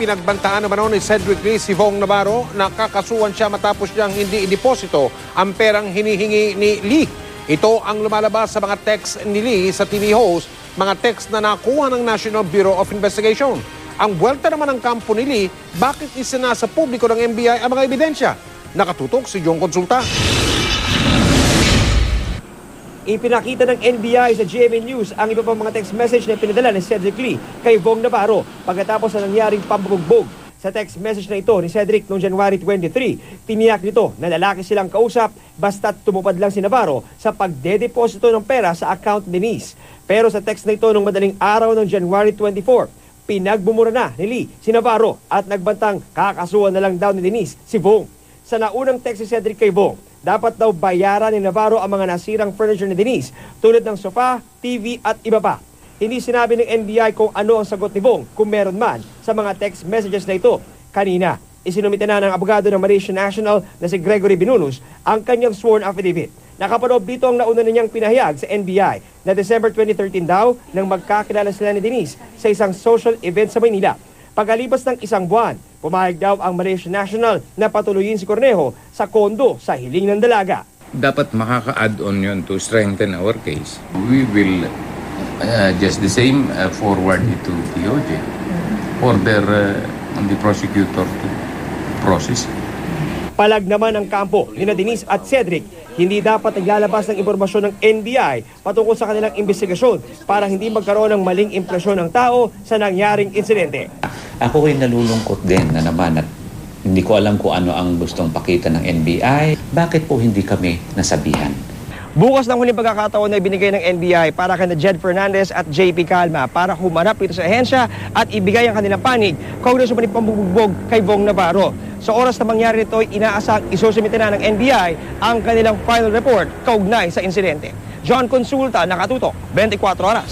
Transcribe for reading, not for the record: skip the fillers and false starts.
Pinagbantaan naman ni Cedric Lee si Vong Navarro na kakasuhan siya matapos niyang hindi ideposito ang perang hinihingi ni Lee. Ito ang lumalabas sa mga text ni Lee sa TV host, mga text na nakuha ng National Bureau of Investigation. Ang buwelta naman ng kampo ni Lee, bakit isinasa publiko ng NBI ang mga ebidensya? Nakatutok si Jong Consulta. Ipinakita ng NBI sa GMA News ang iba pang mga text message na pinadala ni Cedric Lee kay Vong Navarro pagkatapos ng nangyaring pambubugbog. Sa text message na ito ni Cedric noong January 23, tiniyak nito na lalaki silang kausap basta't tumupad lang si Navarro sa pagdedeposito ng pera sa account ni Denise. Pero sa text na ito noong madaling araw ng January 24, pinagbumura na ni Lee si Navarro at nagbantang kakasuhan na lang daw ni Denise si Vong. Sa naunang text si Cedric kay Vong, dapat daw bayaran ni Navarro ang mga nasirang furniture ni Denise tulad ng sofa, TV at iba pa. Hindi sinabi ng NBI kung ano ang sagot ni Vong kung meron man sa mga text messages na ito. Kanina, isinumite na ng abogado ng Malaysia National na si Gregory Binunus ang kanyang sworn affidavit. Nakapaloob dito ang nauna niyang pinahayag sa NBI na December 2013 daw nang magkakilala sila ni Denise sa isang social event sa Maynila. Pagkalipas ng isang buwan, pumayag daw ang Malaysia National na patuloyin si Cornejo sa kondo sa hiling ng dalaga. Dapat makaka-add on yun to strengthen our case. We will just the same forward it to DOJ. Order the prosecutor to process. Palag naman ang kampo ni Denise at Cedric, hindi dapat naglalabas ng impormasyon ng NBI patungkol sa kanilang investigasyon para hindi magkaroon ng maling impresyon ng tao sa nangyaring insidente. Ako ay nalulungkot din na naman at hindi ko alam kung ano ang gustong pakita ng NBI. Bakit po hindi kami nasabihan? Bukas ng huling pagkakataon na ibinigay ng NBI para kay Jed Fernandez at JP Calma para humarap ito sa ahensya at ibigay ang kanilang panig kaugnay sa pambubugbog kay Vong Navarro. Sa oras na mangyari ito, inaasang isusumite na ng NBI ang kanilang final report kaugnay sa insidente. John Consulta, Nakatutok, 24 Oras.